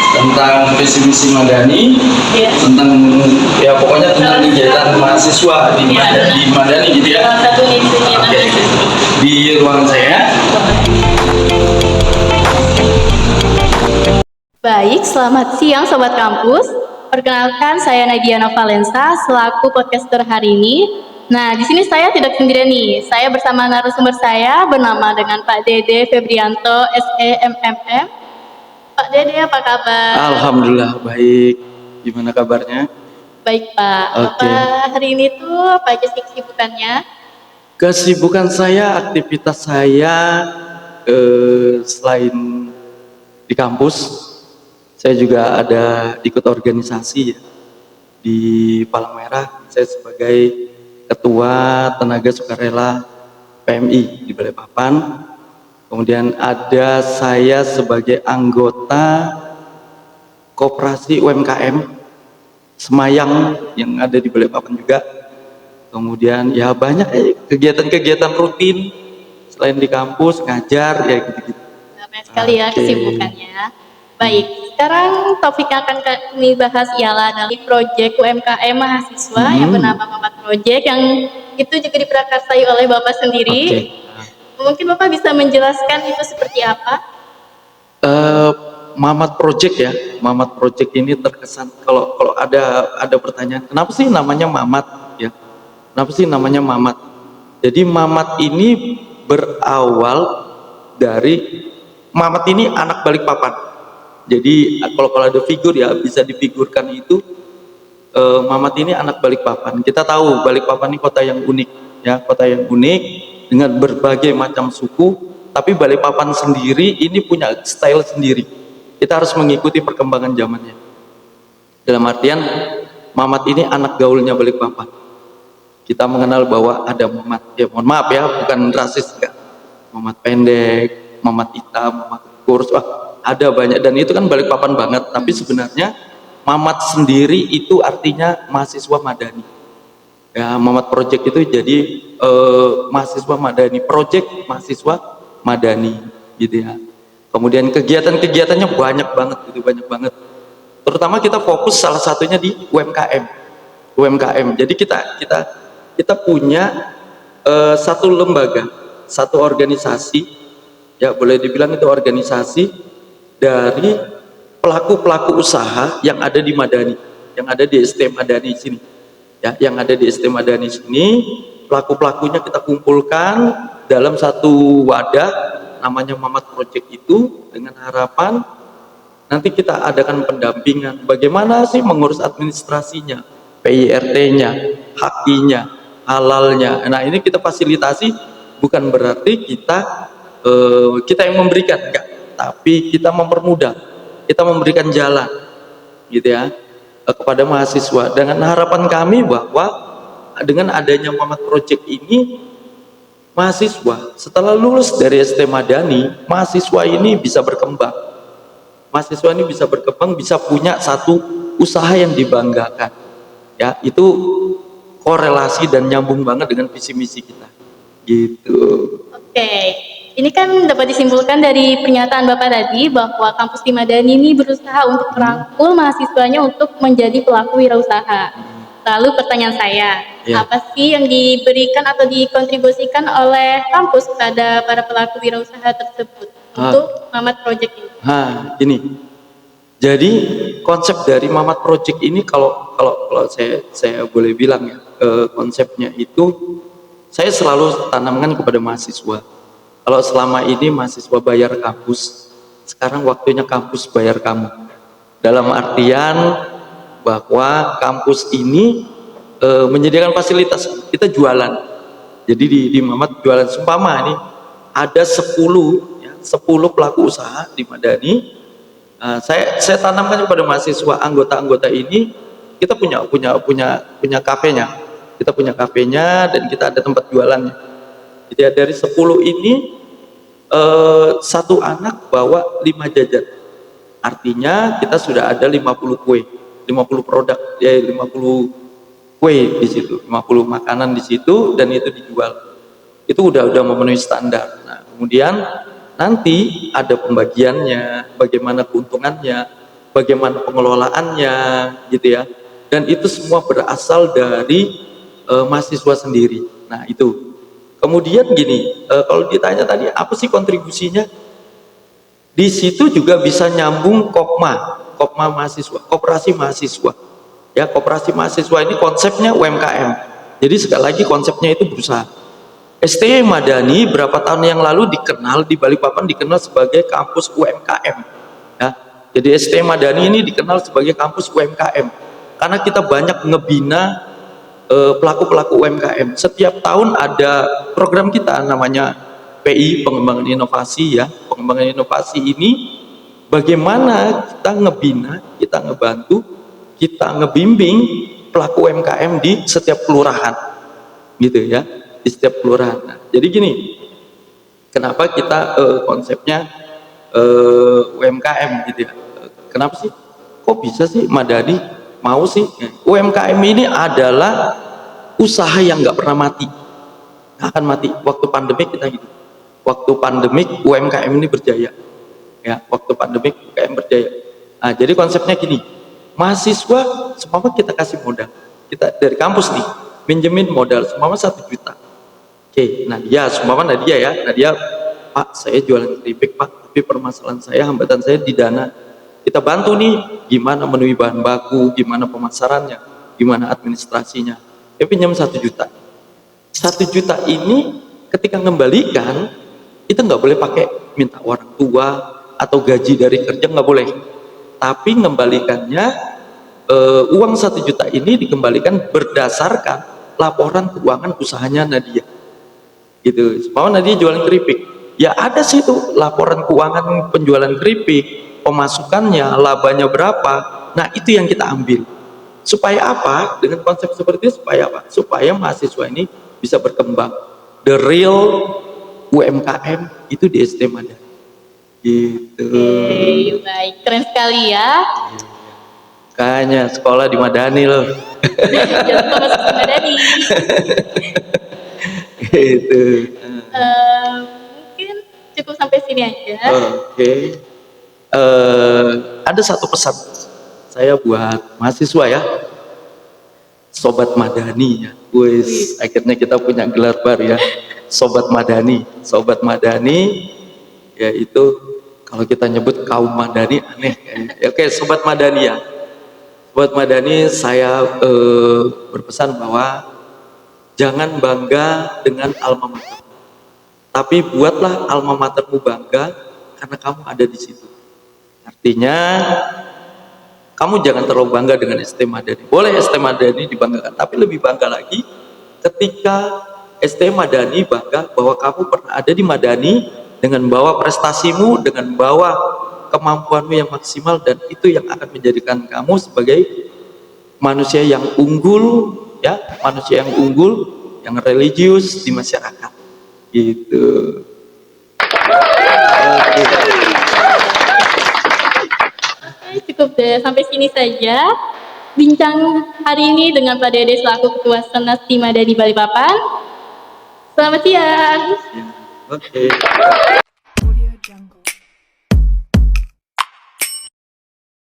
tentang visi misi Madani, tentang ya pokoknya tentang kegiatan mahasiswa di Madani gitu ya. Salah satu isunya Oke. Di ruangan saya. Baik, selamat siang Sobat Kampus. Perkenalkan, saya Nagiana Valensa selaku podcaster hari ini. Nah, di sini saya tidak sendirian nih. Saya bersama narasumber saya bernama dengan Pak Dede Febrianto, SEMMM. Pak Dede, apa kabar? Alhamdulillah baik. Gimana kabarnya? Baik, Pak. Oke. Bapak hari ini tuh apa aja sih kesibukannya? Kesibukan saya, aktivitas saya selain di kampus, saya juga ada ikut organisasi ya, di Palang Merah. Saya sebagai Ketua Tenaga Sukarela PMI di Balikpapan. Kemudian ada saya sebagai anggota Koperasi UMKM Semayang yang ada di Balikpapan juga. Kemudian ya banyak kegiatan-kegiatan rutin selain di kampus, ngajar ya gitu-gitu. Banyak sekali ya kesibukannya. Baik, sekarang topik yang akan kami bahas ialah dari proyek UMKM mahasiswa yang bernama Mamat Project yang itu juga diprakarsai oleh Bapak sendiri. Mungkin Bapak bisa menjelaskan itu seperti apa? Mamat Project ya, Mamat Project ini terkesan kalau ada pertanyaan, kenapa sih namanya Mamat ya? Kenapa sih namanya Mamat? Jadi Mamat ini berawal dari Mamat ini anak Balikpapan. Jadi kalau ada figur ya bisa difigurkan itu Mamat ini anak Balikpapan. Kita tahu Balikpapan ini kota yang unik ya, kota yang unik dengan berbagai macam suku. Tapi Balikpapan sendiri ini punya style sendiri. Kita harus mengikuti perkembangan zamannya. Dalam artian Mamat ini anak gaulnya Balikpapan. Kita mengenal bahwa ada Mamat, ya mohon maaf ya, bukan rasis enggak. Mamat pendek, Mamat hitam, Mamat kurus, ada banyak dan itu kan Balikpapan banget. Tapi sebenarnya Mamat sendiri itu artinya mahasiswa madani. Ya, Mamat Project itu jadi mahasiswa madani, project mahasiswa madani gitu ya. Kemudian kegiatan-kegiatannya banyak banget. Terutama kita fokus salah satunya di UMKM. Jadi kita punya satu lembaga, satu organisasi, ya boleh dibilang itu organisasi dari pelaku-pelaku usaha yang ada di Madani, yang ada di STM Madani sini. Ya, yang ada di STM Madani sini, pelaku-pelakunya kita kumpulkan dalam satu wadah namanya Mamat Project itu dengan harapan nanti kita adakan pendampingan bagaimana sih mengurus administrasinya, PIRT-nya, HAKI-nya, halalnya. Nah, ini kita fasilitasi, bukan berarti kita yang memberikan, enggak, tapi kita mempermudah, kita memberikan jalan gitu ya kepada mahasiswa dengan harapan kami bahwa dengan adanya Mamat Project ini mahasiswa setelah lulus dari ST Madani, mahasiswa ini bisa berkembang. Mahasiswa ini bisa berkembang, bisa punya satu usaha yang dibanggakan. Ya, itu korelasi dan nyambung banget dengan visi misi kita. Gitu. Oke. Ini kan dapat disimpulkan dari pernyataan Bapak tadi bahwa kampus di Madani ini berusaha untuk merangkul mahasiswanya untuk menjadi pelaku wirausaha. Lalu pertanyaan saya, apa sih yang diberikan atau dikontribusikan oleh kampus kepada para pelaku wirausaha tersebut untuk Mamat Project ini? Ini. Jadi konsep dari Mamat Project ini kalau saya boleh bilang ya, konsepnya itu saya selalu tanamkan kepada mahasiswa. Kalau selama ini mahasiswa bayar kampus, sekarang waktunya kampus bayar kamu. Dalam artian bahwa kampus ini menyediakan fasilitas, kita jualan. Jadi di Mamat jualan, seumpama ini ada 10 pelaku usaha di Madani. Saya tanamkan kepada mahasiswa, anggota-anggota ini kita punya kafenya. Kita punya kafenya dan kita ada tempat jualannya. Jadi dari 10 ini satu anak bawa 5 jajan. Artinya kita sudah ada 50 kue, 50 produk, ya 50 kue di situ, 50 makanan di situ dan itu dijual. Itu udah memenuhi standar. Nah, kemudian nanti ada pembagiannya, bagaimana keuntungannya, bagaimana pengelolaannya, gitu ya. Dan itu semua berasal dari mahasiswa sendiri. Nah itu. Kemudian gini, kalau ditanya tadi apa sih kontribusinya? Di situ juga bisa nyambung kopma mahasiswa, koperasi mahasiswa. Ya, koperasi mahasiswa ini konsepnya UMKM. Jadi sekali lagi konsepnya itu berusaha. STI Madani berapa tahun yang lalu dikenal di Balikpapan dikenal sebagai kampus UMKM. Ya, jadi STI Madani ini dikenal sebagai kampus UMKM karena kita banyak ngebina pelaku-pelaku UMKM. Setiap tahun ada program kita namanya PI, pengembangan inovasi ya. Pengembangan inovasi ini bagaimana kita ngebina, kita ngebantu, kita ngebimbing pelaku UMKM di setiap kelurahan. Gitu ya, di setiap kelurahan. Nah, jadi gini, kenapa kita konsepnya UMKM gitu ya. Kenapa sih? Kok bisa sih Madani mau sih? UMKM ini adalah usaha yang nggak pernah mati, nggak akan mati. Waktu pandemik kita gitu. Waktu pandemik UMKM ini berjaya. Ya, waktu pandemik UMKM berjaya. Nah, jadi konsepnya gini, mahasiswa semua kita kasih modal. Kita dari kampus nih, pinjemin modal semua 1 juta. Oke, Nadia, semua Nadia ya, Nadia, Pak, saya jualan keripik Pak, tapi permasalahan saya, hambatan saya di dana. Kita bantu nih, gimana memenuhi bahan baku, gimana pemasarannya, gimana administrasinya. Dia pinjam 1 juta. 1 juta ini ketika mengembalikan, itu nggak boleh pakai minta orang tua atau gaji dari kerja, nggak boleh. Tapi mengembalikannya, uang 1 juta ini dikembalikan berdasarkan laporan keuangan usahanya Nadia. Gitu. Mau Nadia jualan keripik, ya ada sih tuh laporan keuangan penjualan keripik, pemasukannya, labanya berapa. Nah itu yang kita ambil. Supaya apa? Dengan konsep seperti itu supaya apa? Supaya mahasiswa ini bisa berkembang. The real UMKM itu di ST Madani. Gitu. Oke, baik, keren sekali ya. Kayaknya sekolah di Madani loh. Jangan lupa masuk ke Madani. Gitu. Mungkin cukup sampai sini aja. Oke. Ada satu pesan saya buat mahasiswa ya, Sobat Madani ya. Wis, akhirnya kita punya gelar baru ya, Sobat Madani. Sobat Madani, yaitu kalau kita nyebut kaum Madani aneh kayaknya. Oke, Sobat Madani ya. Sobat Madani, saya berpesan bahwa jangan bangga dengan alma mater, tapi buatlah alma matermu bangga karena kamu ada di situ. Artinya kamu jangan terlalu bangga dengan ST Madani. Boleh ST Madani dibanggakan, tapi lebih bangga lagi ketika ST Madani bangga bahwa kamu pernah ada di Madani dengan bawa prestasimu, dengan bawa kemampuanmu yang maksimal, dan itu yang akan menjadikan kamu sebagai manusia yang unggul, ya, manusia yang unggul, yang religius di masyarakat. Gitu. Oke. Cukup deh, sampai sini saja bincang hari ini dengan Pak Dede selaku Ketua Senat Madani Balikpapan. Selamat siang. Oke.